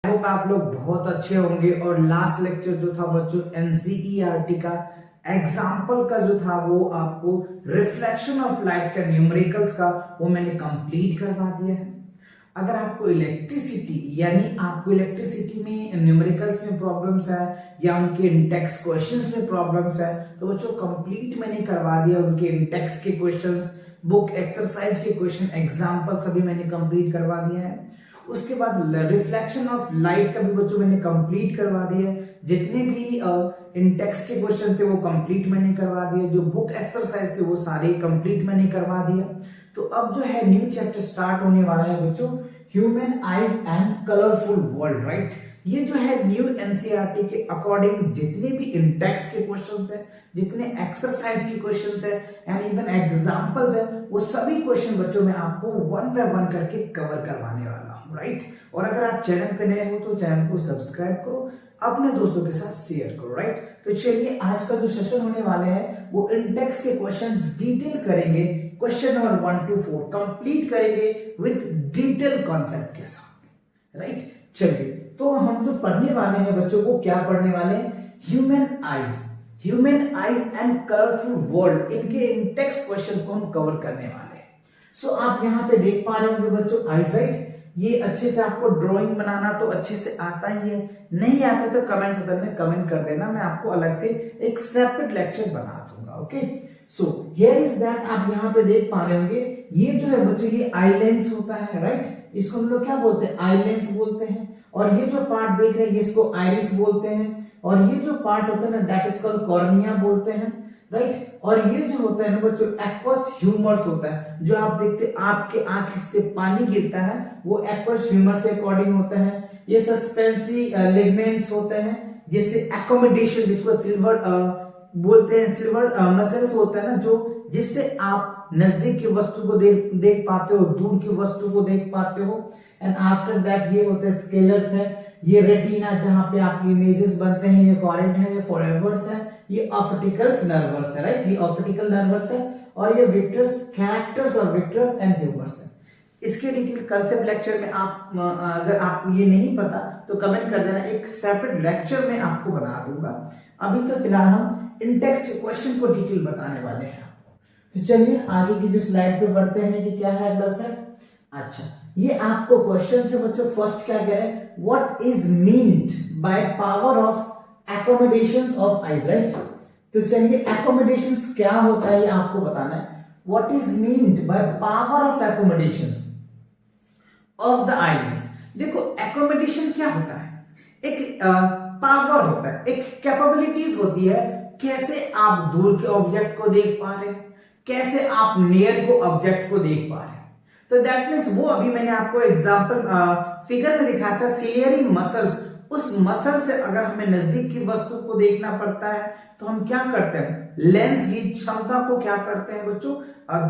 Hope आप लोग बहुत अच्छे होंगे। और लास्ट लेक्चर जो था बच्चों एनसीईआरटी का एग्जाम्पल का जो था वो आपको रिफ्लेक्शन ऑफ लाइट का न्यूमेरिकल्स का वो मैंने कंप्लीट करवा दिया है। अगर आपको इलेक्ट्रिसिटी यानी आपको इलेक्ट्रिसिटी में न्यूमेरिकल्स में प्रॉब्लम्स है या उनके इंटेक्स क्वेश्चंस में प्रॉब्लम्स है तो बच्चों कंप्लीट मैंने करवा दिया। उनके इंटेक्स के क्वेश्चंस, बुक एक्सरसाइज के क्वेश्चन, एग्जाम्पल सभी मैंने कंप्लीट करवा दिया है। उसके बाद रिफ्लेक्शन ऑफ लाइट का भी बच्चों मैंने कंप्लीट करवा दिया है। जितने भी इंटेक्स के क्वेश्चन थे वो कंप्लीट मैंने करवा दिए। जो बुक एक्सरसाइज थे वो सारे कंप्लीट मैंने करवा दिया। तो अब जो है न्यू चैप्टर स्टार्ट होने वाला है बच्चों, human eyes and colourful world, right. ये जो है न्यू एनसीईआरटी के अकॉर्डिंग जितने भी इंटेक्स के क्वेश्चंस है, जितने एक्सरसाइज के क्वेश्चंस है एंड इवन एग्जांपल्स है, वो सभी क्वेश्चन बच्चों में आपको वन बाय वन करके कवर करवाने वाला हूं, राइट। और अगर आप चैनल पे नए हो तो चैनल को सब्सक्राइब करो, अपने दोस्तों के साथ शेयर करो, राइट। तो चलिए आज का जो सेशन होने वाले हैं वो इंटेक्स के क्वेश्चंस डिटेल करेंगे। क्वेश्चन नंबर 1 to 4 कंप्लीट करेंगे विथ डिटेल कॉन्सेप्ट के साथ, राइट। चलिए तो हम जो पढ़ने वाले हैं बच्चों को क्या पढ़ने वाले हैं, human eyes and colourful world, इनके इंटेक्स क्वेश्चन को हम कवर करने वाले हैं। सो आप यहाँ पे देख पा रहे होंगे बच्चों आईज, राइट। ये अच्छे से आपको ड्राइंग बनाना तो अच्छे से आता ही है, नहीं आता तो कमेंट सेक्शन में कमेंट कर देना, मैं आपको अलग से एक सेपरेट लेक्चर बना दूंगा, okay. So here is that, आप यहाँ पे देख पा रहे होंगे ये जो है बच्चों ये आई लेंस होता है, राइट। इसको हम लोग क्या बोलते हैं, आई लेंस बोलते हैं। और ये जो पार्ट देख रहे हैं इसको आइरिस बोलते हैं। और ये जो पार्ट होता है ना दैट इज कॉल्ड कॉर्निया बोलते हैं, राइट। और ये जो होता है ना बच्चों एक्वस ह्यूमर्स होता है, जो आप देखते आपके आंख से पानी गिरता है वो एक्वस ह्यूमर से अकॉर्डिंग होता है। ये सस्पेंसरी लिगामेंट्स होते हैं, जैसे एकोमोडेशन जिसको सिल्वर बोलते हैं, सिल्वर मसल्स होता है ना जो जिससे आप नजदीक की वस्तु को देख पाते हो, दूर की वस्तु को देख पाते हो। एंड आफ्टर दैट ये होते हैं स्केलर्स है, ये रेटिना जहां पे आपकी इमेजेस बनते हैं, ये कॉरेंट है, ये फोरेवर्स है, ये ऑप्टिकल्स नर्वस है, राइट। ये ऑप्टिकल नर्वस है। और ये विक्टर्स, कैरेक्टर्स और विक्टर्स एंड ह्यूमर्स है। इसके डिटेल कंसेप्ट लेक्चर में आप अगर आपको ये नहीं पता तो कमेंट कर देना, एक सेपरेट लेक्चर में आपको बना दूंगा। अभी तो फिलहाल हम इंटेक्स के क्वेश्चन को डिटेल बताने वाले हैं आपको। तो चलिए आगे की जो स्लाइड पे बढ़ते हैं कि क्या है अगला स्लाइड। अच्छा, ये आपको क्वेश्चन से बच्चों फर्स्ट क्या कह रहे हैं, what is meant by power of accommodations of eyes, right. तो चलिए एकोमोडेशंस क्या होता है ये आपको बताना है। What is meant by power of accommodations of the eyes. देखो एकोमोडेशन क्या होता है, एक पावर होता है, एक कैपेबिलिटीज होती है, कैसे आप दूर के ऑब्जेक्ट को देख पा रहे हैं, कैसे आप नियर को ऑब्जेक्ट को देख पा रहे हैं। तो दैट मींस वो अभी मैंने आपको एग्जांपल फिगर में दिखाया था, सिलियरी मसल्स। उस मसल से अगर हमें नजदीक की वस्तु को देखना पड़ता है तो हम क्या करते हैं, लेंस की क्षमता को क्या करते हैं बच्चों,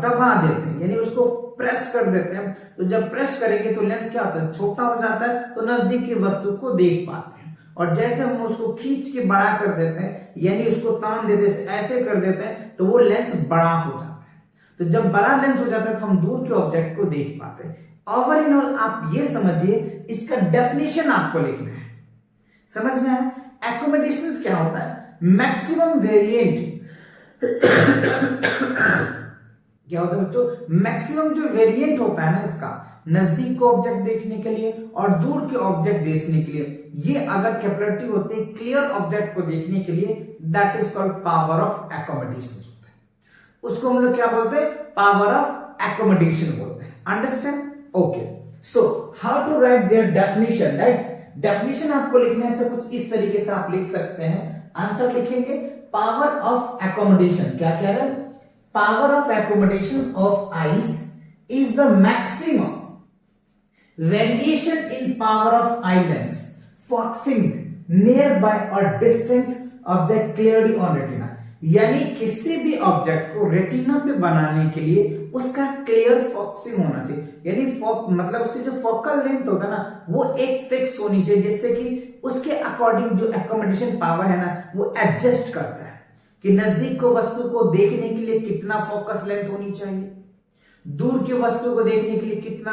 दबा देते हैं, यानी उसको प्रेस कर देते हैं। तो जब प्रेस करेंगे तो लेंस क्या होता है, छोटा हो जाता है, तो नजदीक की वस्तु को देख पाते हैं। और जैसे हम उसको खींच के बड़ा कर देते हैं, यानी उसको तान देते हैं, ऐसे कर देते हैं, तो वो लेंस बड़ा हो जाता है। तो जब बड़ा लेंस हो जाता है तो हम दूर के ऑब्जेक्ट को देख पाते हैं। ओवर इन ऑल आप ये समझिए, इसका डेफिनेशन आपको लिखना है, समझ में आया। एकोमोडेशंस क्या होता है, मैक्सिमम वेरिएंट क्या होता है बच्चों, मैक्सिमम जो वेरिएंट होता है ना इसका, नजदीक को ऑब्जेक्ट देखने के लिए और दूर के ऑब्जेक्ट देखने के लिए, ये अगर कैपेबिलिटी होती है क्लियर ऑब्जेक्ट को देखने के लिए, that is called power of accommodation होता है। उसको हम लोग क्या बोलते हैं, पावर ऑफ एकोमोडेशन बोलते हैं। Understand, okay. So how to write their definition, right. Definition आपको लिखना है तो कुछ इस तरीके से आप लिख सकते हैं। आंसर लिखेंगे, पावर ऑफ एकोमोडेशन क्या कह रहा है, power of accommodation of eyes is the maximum variation in power of eye lens focusing nearby or distant object clearly on retina। यानी किसी भी ऑब्जेक्ट को रेटिना पे बनाने के लिए उसका क्लियर फोकसिंग होना चाहिए, यानी मतलब उसकी जो फोकल लेंथ होता है ना वो एक फिक्स होनी चाहिए, जिससे कि उसके अकॉर्डिंग जो एकोमोडेशन पावर है ना वो एडजस्ट करता है कि नजदीक को वस्तु को देखने के लिए कितना फोकस लेंथ होनी चाहिए, दूर की वस्तु को देखने के लिए कितना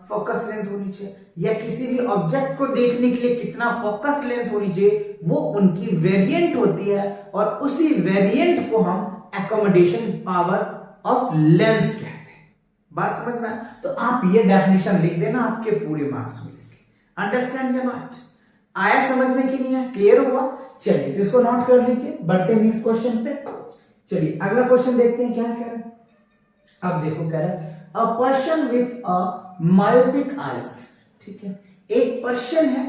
फोकस लेंथ होनी चाहिए, या किसी भी ऑब्जेक्ट को देखने के लिए कितना फोकस लेंथ होनी चाहिए, वो उनकी वेरिएंट होती है, और उसी वेरिएंट को हम एकोमोडेशन पावर ऑफ लेंस कहते हैं। बात समझ में? तो आप ये डेफिनेशन लिख देना, आपके पूरे मार्क्स मिलेंगे। अंडरस्टैंड या नॉट? आया समझ में कि नहीं है? क्लियर हुआ? चलिए तो इसको नोट कर लीजिए, बढ़ते हैं नेक्स्ट क्वेश्चन पे। चलिए अगला क्वेश्चन देखते हैं क्या कह रहा है। अब देखो कह रहा है a person with a myopic eyes, ठीक है, एक पर्सन है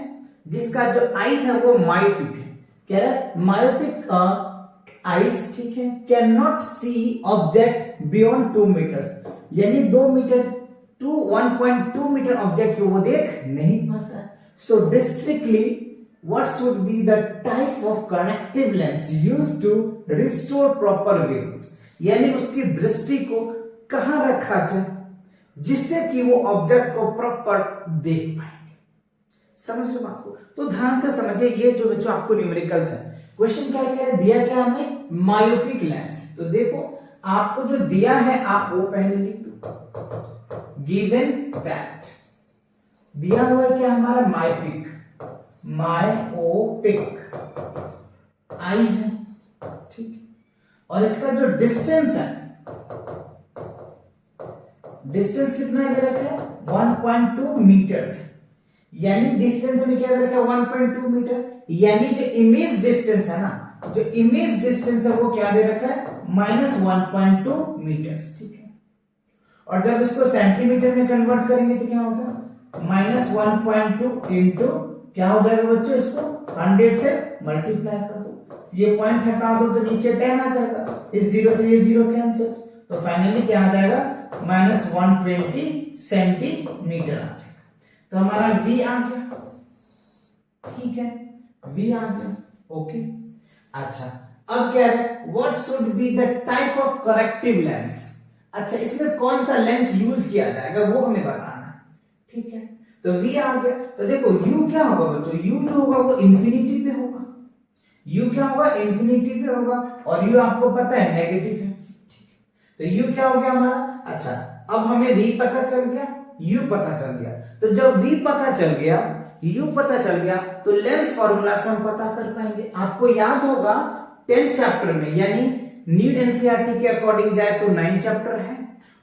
जिसका जो आईज है वो मायोपिक है, कह रहा है मायोपिक आईज, ठीक है, can not see object beyond 2 meters, यानी 2 मीटर टू 1.2 मीटर ऑब्जेक्ट को वो देख नहीं पाता है। सो डिस्ट्रिक्टली what should be the type of corrective lens used to restore proper vision, यानी उसकी दृष्टि को कहां रखा जाए जिससे कि वो ऑब्जेक्ट को प्रॉपर देख पाएंगे। समझ रहे बात को? तो ध्यान से समझिए, ये जो बच्चों आपको न्यूमेरिकल्स है, क्वेश्चन क्या कह रहे हैं, दिया क्या हमें, मायोपिक लेंस। तो देखो आपको जो दिया है आप वो पहले लिख दो, गिवन दैट दिया हुआ है क्या हमारा मायोपिक आईज है, ठीक, और इसका जो डिस्टेंस है, डिस्टेंस कितना दे रखा है, 1.2 मीटर्स है, यानी डिस्टेंस में क्या दे रखा है, 1.2 मीटर, यानी जो इमेज डिस्टेंस है ना, जो इमेज डिस्टेंस है वो क्या दे रखा है, -1.2 मीटर्स, ठीक है। और जब इसको सेंटीमीटर में कन्वर्ट करेंगे तो क्या होगा, -1.2 इंटू क्या हो जाएगा बच्चों, इसको 100 से मल्टीप्लाई कर दो, ये पॉइंट हटा दो तो नीचे 10 आ जाएगा, इस 0 से ये 0 कैंसिल, तो फाइनली क्या आ जाएगा, -120 सेंटीमीटर आ जाएगा। तो हमारा v आ गया, ठीक है, v आ गया, ओके। अच्छा अब क्या है, what should be the type of corrective lens, अच्छा इसमें कौन सा लेंस यूज किया जाएगा वो हमें बताना है, ठीक है। तो v आ गया, तो देखो u क्या होगा बच्चों, u जो होगा वो इंफिनिटी पे होगा, u क्या होगा, इंफिनिटी पे होगा, और u आपको पता है नेगेटिव है, ठीक है। तो u क्या हो गया हमारा, अच्छा अब हमें v पता चल गया, u पता चल गया, तो जब v पता चल गया, u पता चल गया, तो लेंस फार्मूला से हम पता कर पाएंगे। आपको याद होगा 10th चैप्टर में, यानी न्यू एनसीईआरटी के अकॉर्डिंग जाए तो 9 चैप्टर है,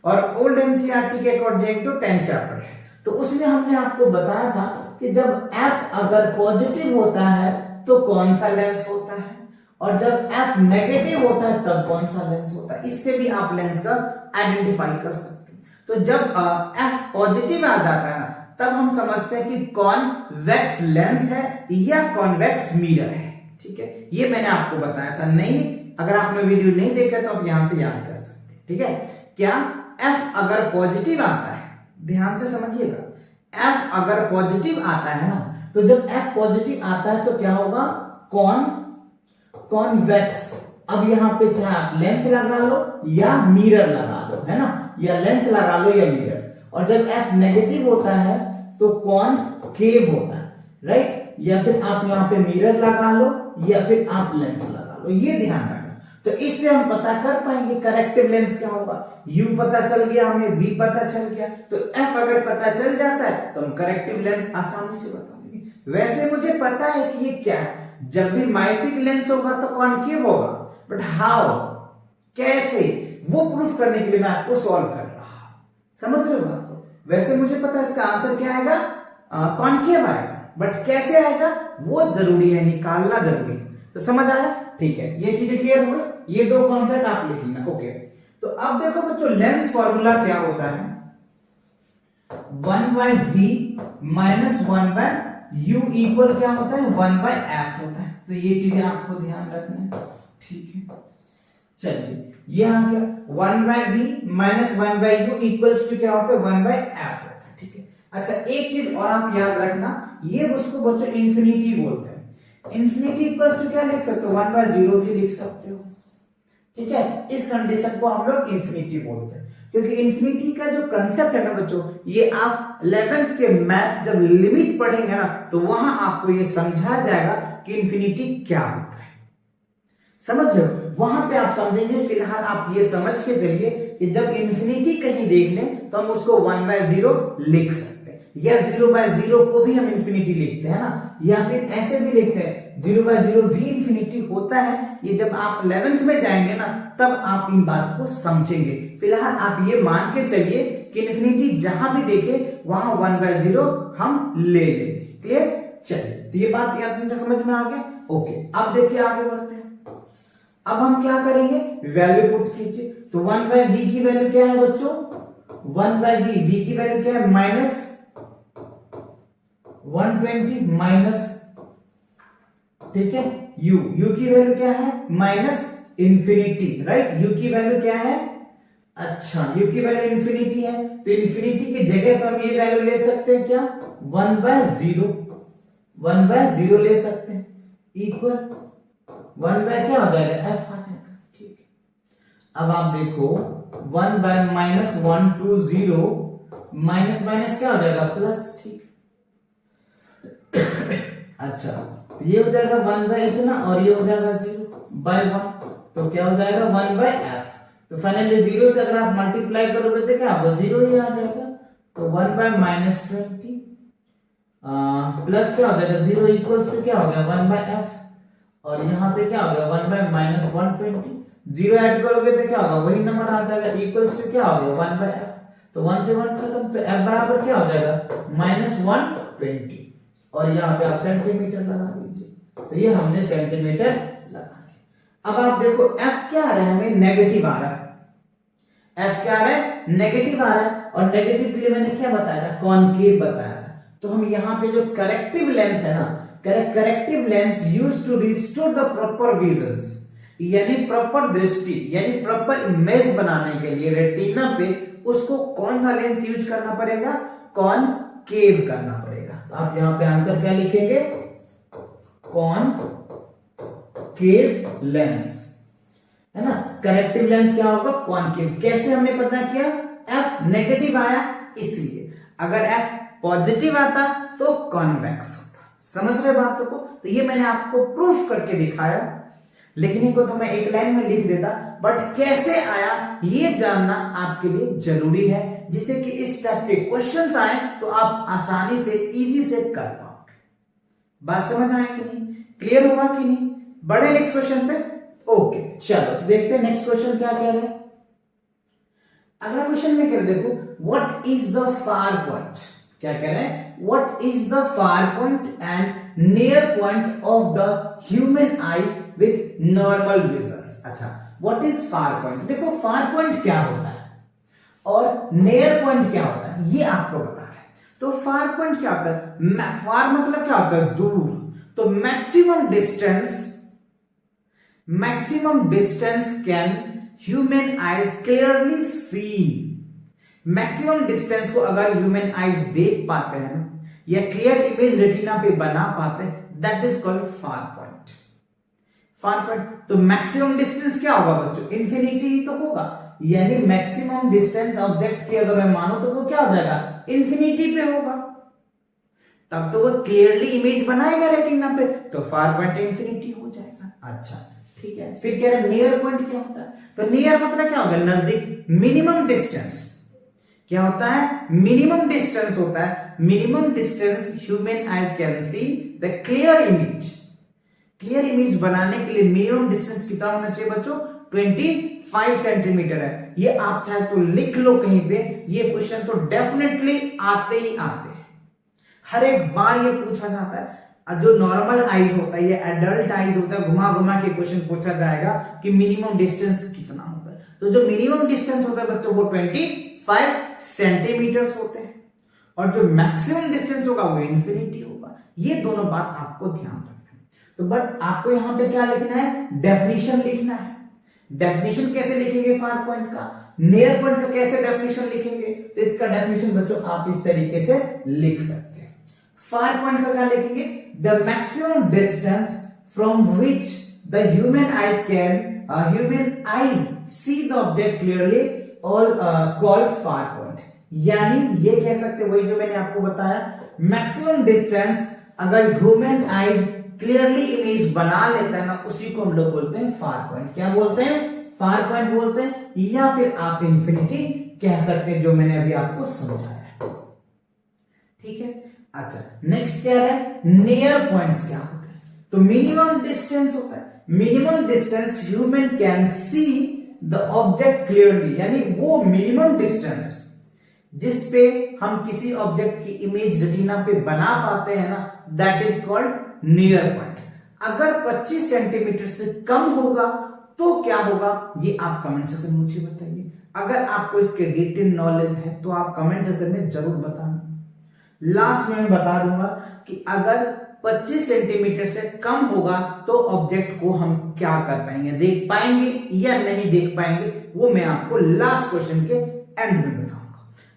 और ओल्ड एनसीईआरटी के अकॉर्डिंग जाए तो 10 चैप्टर है। तो उसमें हमने आपको बताया था कि जब f अगर पॉजिटिव होता है तो कौन सा लेंस होता है, और जब f नेगेटिव होता है तब कौन सा लेंस होता है। इससे भी आप लेंस का आइडेंटिफाई कर सकते हैं। तो जब f पॉजिटिव आ जाता है ना, तब हम समझते हैं कि कॉन्वेक्स लेंस है या कॉन्वेक्स मिरर है, ठीक है। ये मैंने आपको बताया था, नहीं अगर आपने वीडियो नहीं देखा तो आप यहां से याद कर सकते हैं, ठीक है। क्या f अगर पॉजिटिव आता है, ध्यान से समझिएगा, f अगर पॉजिटिव आता है ना, तो जब f पॉजिटिव आता है तो क्या होगा, कॉन्वेक्स। अब यहाँ पे चाहे आप लेंस लगा लो या मिरर लगा लो, है ना, या लेंस लगा लो या मिरर। और जब f नेगेटिव होता है तो कॉनकेव होता है, राइट, या फिर आप यहाँ पे मिरर लगा लो या फिर आप लेंस लगा लो, ये ध्यान रखना। तो इससे हम पता कर पाएंगे करेक्टिव लेंस क्या होगा। u पता चल गया हमें, v पता चल गया, तो f अगर पता चल जाता है तो हम करेक्टिव लेंस आसानी से बता देंगे। वैसे मुझे पता है कि ये क्या है, जब भी मायोपिक लेंस होगा तो कॉनकेव होगा, बट हाउ, कैसे, वो प्रूफ करने के लिए मैं आपको सॉल्व कर रहा हूं। समझ रहे हो बात को? वैसे मुझे पता है इसका आंसर क्या आएगा, कॉनकेव आएगा, बट कैसे आएगा वो जरूरी है, निकालना जरूरी है। तो समझ आया? ठीक है, ये चीजें क्लियर हो गई। ये दो कॉन्सेप्ट आप लिख लेना, ओके। तो अब देखो बच्चों, लेंस फॉर्मूला क्या होता है, 1/v माइनस 1/u इक्वल क्या होता है, 1/f होता है। तो ये चीजें आपको ध्यान रखना है, ठीक है। चलिए ये आ गया 1/v minus 1/u equals to क्या होता है, 1/f होता है, ठीक है। अच्छा एक चीज और आप याद रखना, ये उसको बच्चों इंफिनिटी बोलते हैं। इंफिनिटी इक्वल्स टू क्या लिख सकते हो, 1/0 भी लिख सकते हो, ठीक है। इस कंडीशन को हम लोग इंफिनिटी बोलते हैं, क्योंकि इंफिनिटी का जो कंसेप्ट है ना बच्चों, ये आप 11th के मैथ जब लिमिट पढ़ेंगे ना, तो वहां आपको ये समझाया जाएगा कि इंफिनिटी क्या होता है। समझ रहे हो? वहां पे आप समझेंगे। फिलहाल आप ये समझ के चलिए कि जब इंफिनिटी कहीं देख लें तो हम उसको 1/0 लिख सकते हैं। या 0/0 को भी हम इंफिनिटी लिखते हैं ना, या फिर ऐसे भी लिखते हैं 0/0 भी इंफिनिटी होता है। ये जब आप 11th में जाएंगे ना तब आप इन बात को समझेंगे। फिलहाल आप ये मान के चलिए कि इंफिनिटी जहां भी देखे वहां 1/0 हम ले लेंगे। क्लियर? चलिए, तो ये बात याद समझ में आ गया। ओके, अब देखिए आगे बढ़ते हैं। अब हम क्या करेंगे, वैल्यू पुट कीजिए। तो 1/v की वैल्यू क्या है बच्चों, 1/v, v की वैल्यू क्या है -120 माइनस, ठीक है, u की वैल्यू क्या है -इंफिनिटी, राइट। u की वैल्यू क्या है, अच्छा u की वैल्यू इंफिनिटी है, तो इंफिनिटी की जगह पर हम ये वैल्यू ले सकते हैं क्या, 1/0 ले सकते हैं, इक्वल 1 बाय क्या हो जाएगा, f आ जाएगा। ठीक है, अब आप देखो 1 बाय -120 माइनस माइनस क्या हो जाएगा, प्लस। ठीक, अच्छा, तो ये हो जाएगा 1 बाय इतना और ये हो जाएगा 0/1, तो क्या हो जाएगा 1 बाय f। तो फाइनली 0 से अगर आप मल्टीप्लाई करोगे तो क्या होगा, 0 ही आ जाएगा। तो 1 बाय -20 प्लस क्या हो जाएगा 0 इक्वल्स टू क्या हो गया 1 बाय f, और यहाँ पे क्या हो गया 1 बाय -120, 0 ऐड करोगे तो क्या होगा, वही नंबर आ जाएगा, इक्वल्स टू क्या हो गया 1 बाय f। तो 1 से 1 खत्म, तो f बराबर क्या हो जाएगा -120, और यहाँ पे आप सेंटीमीटर लगा दीजिए। तो ये हमने सेंटीमीटर लगा दिया। अब आप देखो f क्या आ रहा है, हमें नेगेटिव आ रहा है, f क्या आ रहा है, नेगेटिव आ रहा है, और नेगेटिव के लिए मैंने क्या बताया था, कॉनकेव बताया था। तो हम यहाँ पे जो करेक्टिव लेंस है ना, corrective lens used to restore the proper visions, यानी प्रॉपर दृष्टि, यानी प्रॉपर इमेज बनाने के लिए रेटिना पे उसको कौन सा लेंस यूज करना पड़ेगा, कॉनकेव करना पड़ेगा। तो आप यहाँ पे आंसर क्या लिखेंगे, कॉनकेव लेंस, है ना। करेक्टिव लेंस क्या होगा, कॉनकेव। कैसे हमने पता किया, f नेगेटिव आया इसलिए, अगर f पॉजिटिव आता तो कॉन्वेक्स होता। समझ रहे बातों को? तो ये मैंने आपको प्रूफ करके दिखाया, लेकिन इनको तो मैं एक लाइन में लिख देता, बट कैसे आया ये जानना आपके लिए जरूरी है, जिससे कि इस टाइप के क्वेश्चंस आए तो आप आसानी से इजी से कर पाओगे। बात समझ आए कि नहीं, क्लियर हुआ कि नहीं? बढ़े नेक्स्ट क्वेश्चन पे। ओके, चलो देखते हैं नेक्स्ट क्वेश्चन क्या कह रहे हैं। अगला क्वेश्चन में कह रहे, देखो what is the far point, क्या कह रहे हैं, what is the far point and near point of the human I with normal visions. अच्छा, व्हाट इज फार पॉइंट, देखो फार पॉइंट क्या होता है और नियर पॉइंट क्या होता है ये आपको बता रहा है। तो फार पॉइंट क्या होता है, फार मतलब क्या होता है, दूर। तो maximum distance can human eyes clearly see. Maximum distance को अगर ह्यूमन आईज देख पाते हैं या क्लियर इमेज रेटिना पे बना पाते हैं, that is called far point. Far point, तो मैक्सिमम डिस्टेंस क्या होगा बच्चों, इंफिनिटी ही तो होगा, यानी मैक्सिमम डिस्टेंस ऑब्जेक्ट की अगर मैं मानूं तो वो क्या हो जाएगा, इंफिनिटी पे होगा, तब तो वो क्लियरली इमेज बनाएगा रेटिना पे, तो फार पॉइंट इंफिनिटी हो जाएगा। अच्छा ठीक है, फिर कह रहे नियर पॉइंट क्या होता है, तो नियर मतलब क्या होगा, नजदीक। मिनिमम डिस्टेंस क्या होता है, मिनिमम डिस्टेंस होता है, minimum distance human eyes can see the clear image. Clear image बनाने के लिए मिनिमम डिस्टेंस कितना होना चाहिए बच्चों, 25 सेंटीमीटर है। ये आप चाहे तो लिख लो कहीं पे, ये क्वेश्चन तो डेफिनेटली आते ही आते हैं, हर एक बार ये पूछा जाता है। जो नॉर्मल आईज होता है, ये एडल्ट आईज होता है, घुमा घुमा के क्वेश्चन पूछा जाएगा कि मिनिमम डिस्टेंस कितना होता है। तो जो मिनिमम डिस्टेंस होता है बच्चों वो 25 सेंटीमीटर होते हैं, और जो मैक्सिमम डिस्टेंस होगा वो इंफिनिटी होगा। ये दोनों बात आपको ध्यान रखना है। तो बट आपको यहां पे क्या लिखना है, डेफिनेशन लिखना है। डेफिनेशन कैसे लिखेंगे फार पॉइंट का, नियर पॉइंट का कैसे डेफिनेशन लिखेंगे, तो इसका डेफिनेशन बच्चों आप इस तरीके से लिख सकते हैं। फार पॉइंट का क्या लिखेंगे, the maximum distance from which the human eyes see the object clearly और कॉल्ड फार पॉइंट। यानी ये कह सकते, वही जो मैंने आपको बताया, मैक्सिमम डिस्टेंस अगर ह्यूमन आईज क्लियरली इमेज बना लेता है ना, उसी को हम लोग बोलते हैं फार पॉइंट। क्या बोलते हैं, फार पॉइंट बोलते हैं, या फिर आप इंफिनिटी कह सकते हैं, जो मैंने अभी आपको समझाया। ठीक है। अच्छा, नेक्स्ट क्या है, नियर पॉइंट्स क्या होते हैं? तो मिनिमम डिस्टेंस होता है, minimum distance human can see the object clearly, यानी वो मिनिमम डिस्टेंस जिस पे हम किसी ऑब्जेक्ट की इमेज रेटिना पे बना पाते हैं ना, that is called near point. अगर 25 सेंटीमीटर से कम होगा तो क्या होगा, ये आप कमेंट सेक्शन में मुझे बताइए। अगर आपको इसके डिटेल नॉलेज है तो आप कमेंट सेक्शन में जरूर बताना। लास्ट में मैं बता दूंगा कि अगर 25 सेंटीमीटर से कम होगा तो ऑब्जेक्ट को हम क्या कर पाएंगे, देख पाएंगे या नहीं देख पाएंगे, वो मैं आपको लास्ट क्वेश्चन के एंड में बताऊंगा।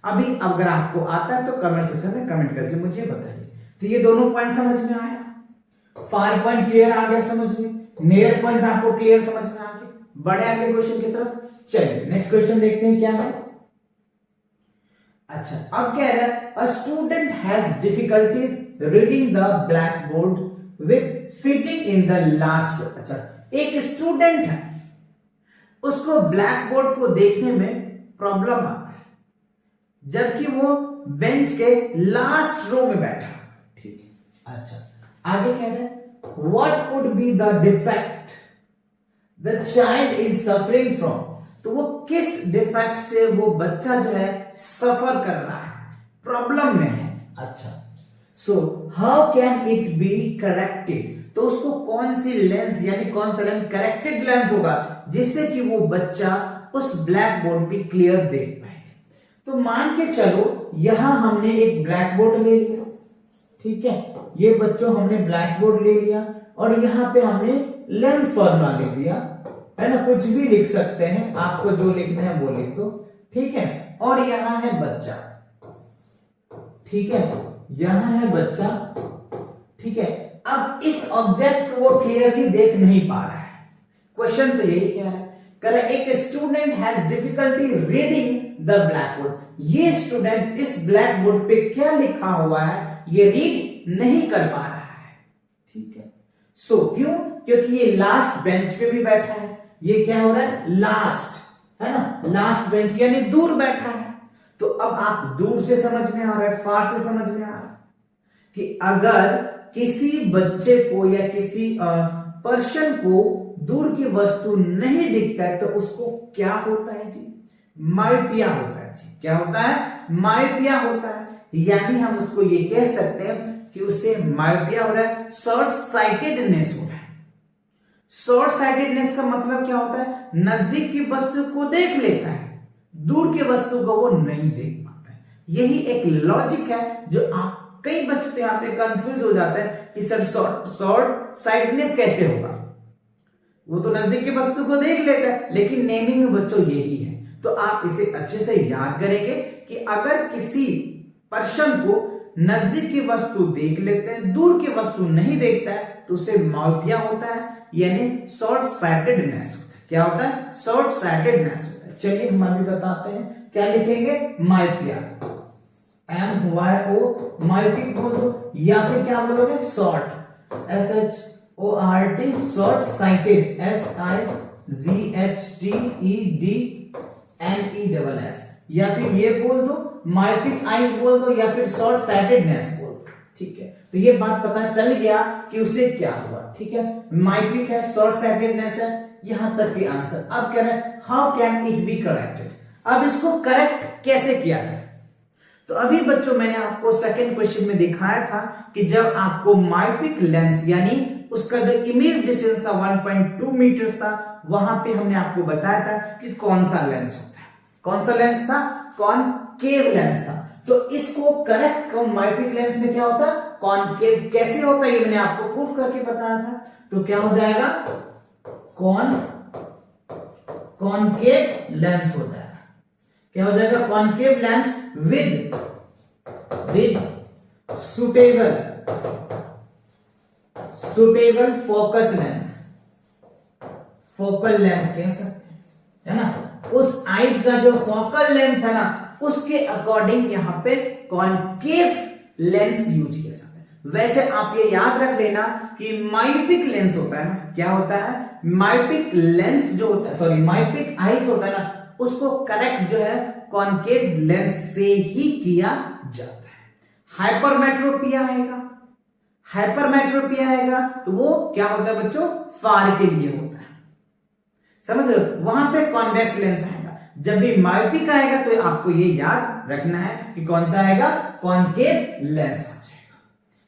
अभी अगर आपको आता है तो कमेंट सेक्शन में कमेंट करके मुझे बताइए। तो ये दोनों पॉइंट समझ में आया, फार पॉइंट क्लियर आ गया समझ में, नियर पॉइंट आपको क्लियर समझ में आ गया। बढ़े आगे क्वेश्चन की तरफ, चलिए नेक्स्ट क्वेश्चन देखते हैं क्या है। अच्छा, अब कह रहा है a student has difficulties reading the black board with sitting in the last row. अच्छा, एक स्टूडेंट है, उसको ब्लैक बोर्ड को देखने में प्रॉब्लम आता है जबकि वो बेंच के लास्ट रो में बैठा, ठीक है। अच्छा, आगे कह रहे हैं what could be the defect the child is suffering from. तो वो किस डिफेक्ट से वो बच्चा जो है सफर कर रहा है, प्रॉब्लम में है। अच्छा, so how can it be corrected. तो उसको कौन सी लेंस यानी कौन सा लेंस, करेक्टेड लेंस होगा जिससे कि वो बच्चा उस ब्लैक बोर्ड पे क्लियर देख पाए। तो मान के चलो यहां हमने एक ब्लैक बोर्ड ले लिया, ठीक है, ये बच्चों हमने ब्लैक बोर्ड ले लिया और यहां पे हमने लेंस फॉर्मूला लिख दिया, है ना, कुछ भी लिख सकते हैं, आपको जो लिखना है वो लिख दो, ठीक है। और यहां है बच्चा, ठीक है, यहां है बच्चा, ठीक है। अब इस ऑब्जेक्ट को वो क्लियरली देख नहीं पा रहा है। क्वेश्चन तो यही क्या है, कह रहा है एक student has difficulty reading the black board. ये स्टूडेंट इस ब्लैक बोर्ड पे क्या लिखा हुआ है ये रीड नहीं कर पा रहा है, ठीक है। सो क्यों, क्योंकि ये लास्ट बेंच पे भी बैठा है, ये क्या हो रहा है लास्ट, है ना, लास्ट बेंच यानी दूर बैठा है। तो अब आप दूर से समझ में आ रहा है, फार से समझ में आ रहा है कि अगर किसी बच्चे को या किसी पर्सन को दूर की वस्तु नहीं दिखता है तो उसको क्या होता है जी, मायोपिया होता है जी। क्या होता है, मायोपिया होता है, यानी हम उसको ये कह सकते हैं कि उसे मायोपिया हो रहा है, शॉर्ट साइटेडनेस हो रहा है। शॉर्ट साइटेडनेस का मतलब क्या होता है, नजदीक की वस्तु को देख लेता है, दूर की वस्तु को वो नहीं देख पाता है। यही एक लॉजिक है जो आप कई बच्चे यहाँ पे कंफ्यूज हो जाते हैं कि सर शॉर्ट साइटेडनेस कैसे होगा, वो तो नजदीक की वस्तु को देख लेता है, लेकिन नेमिंग में बच्चों यही है। तो आप इसे अच्छे से याद करेंगे कि अगर किसी पर्सन को नजदीक की वस्तु देख लेते हैं, दूर की वस्तु नहीं देखता है, तो उसे मायोपिया होता है, यानी शॉर्ट साइटेडनेस होता है। क्या होता है, शॉर्ट साइटेडनेस होता है। चलिए हम अभी बताते हैं, क्या लिखेंगे, मायोपिया, MYO, मायोपिक बोल दो, या फिर क्या बोलोगे, short, SHORT, short sighted, SIGHTEDNESS, या फिर ये बोल दो मायोपिक आइज बोल दो, या फिर शॉर्ट साइटेडनेस बोल दो, ठीक है। तो ये बात पता चल गया कि उसे क्या हुआ, ठीक है, मायोपिक है, शॉर्ट साइटेडनेस है, यहां तक के आंसर। अब कह रहे हैं how can it be corrected. अब इसको करेक्ट कैसे किया जाए, तो अभी बच्चों मैंने आपको सेकंड क्वेश्चन में दिखाया था कि जब आपको मायोपिक लेंस यानी उसका जो इमेज डिस्टेंस था 1.2 मीटर था, वहां पे हमने आपको बताया था कि कौन सा लेंस होता है, कौन सा लेंस था, कॉनकेव लेंस था। तो इसको करेक्ट मायोपिक लेंस में क्या होता है, कॉनकेव कैसे होता है, ये मैंने आपको प्रूफ करके बताया था। तो क्या हो जाएगा, कॉनकेव लेंस हो जाएगा। क्या हो जाएगा, concave lens with suitable focus length, focal length कह सकते हैं, है ना, उस आइज का जो फोकल लेंथ है ना उसके अकॉर्डिंग यहां पे कॉनकेव लेंस यूज किया जाता है। वैसे आप ये याद रख लेना कि मायोपिक लेंस होता है ना, क्या होता है, मायोपिक लेंस जो होता है, सॉरी मायोपिक आइज होता है ना, उसको करेक्ट जो है कॉनकेव लेंस से ही किया जाता है। हाइपरमेट्रोपिया आएगा, हाइपरमेट्रोपिया आएगा तो वो क्या होता है बच्चों, फार के लिए होता है, समझ रहे हो, वहां पे कॉन्वेक्स लेंस आएगा। जब भी मायोपिक आएगा तो आपको ये याद रखना है कि कौन सा आएगा, कॉनकेव लेंस आ जाएगा।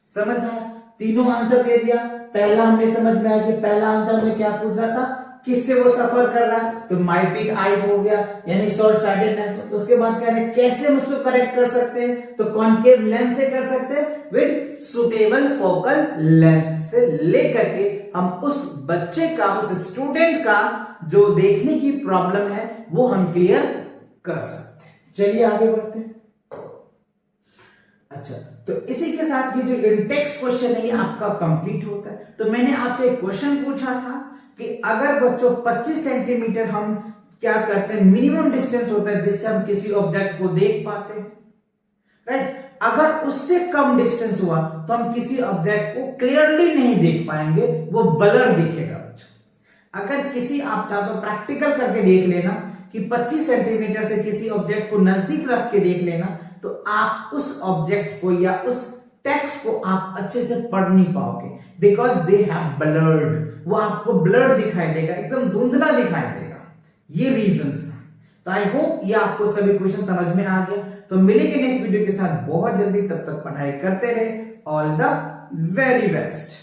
समझ आया, तीनों आंसर दे दिया। पहला हमें समझ में आया कि पहला आंसर में क्या पूछ रहा था, किससे वो सफर कर रहा है, तो मायोपिक आईज हो गया यानी शॉर्ट साइटेडनेस। उसके बाद कह रहे हैं कैसे हम उसको करेक्ट कर सकते हैं, तो कॉनकेव लेंस से कर सकते हैं विद सुटेबल फोकल लेंथ से लेकर के हम उस बच्चे का, उस स्टूडेंट का जो देखने की प्रॉब्लम है वो हम क्लियर कर सकते हैं। चलिए आगे बढ़ते हैं। अच्छा, तो इसी के साथ ये जो इंटेक्स क्वेश्चन है ये आपका कंप्लीट होता है। तो मैंने आपसे एक क्वेश्चन पूछा था कि अगर बच्चों 25 सेंटीमीटर हम क्या करते हैं, मिनिमम डिस्टेंस होता है जिससे हम किसी ऑब्जेक्ट को देख पाते हैं, राइट। अगर उससे कम डिस्टेंस हुआ तो हम किसी ऑब्जेक्ट को क्लियरली नहीं देख पाएंगे, वो ब्लर दिखेगा बच्चों। अगर किसी आप चाहो तो प्रैक्टिकल करके देख लेना कि 25 सेंटीमीटर से किसी ऑब्जेक्ट को नजदीक रख के देख लेना, तो आप उस ऑब्जेक्ट को या उस टेक्स्ट को आप अच्छे से पढ़ नहीं पाओगे, बिकॉज दे हैव ब्लर्ड, वो आपको ब्लर्ड दिखाई देगा, एकदम धुंधला दिखाई देगा। ये रीजंस था। तो आई होप ये आपको सभी क्वेश्चन समझ में आ गया। तो मिलेंगे नेक्स्ट वीडियो के साथ बहुत जल्दी, तब तक पढ़ाई करते रहे। All the very best.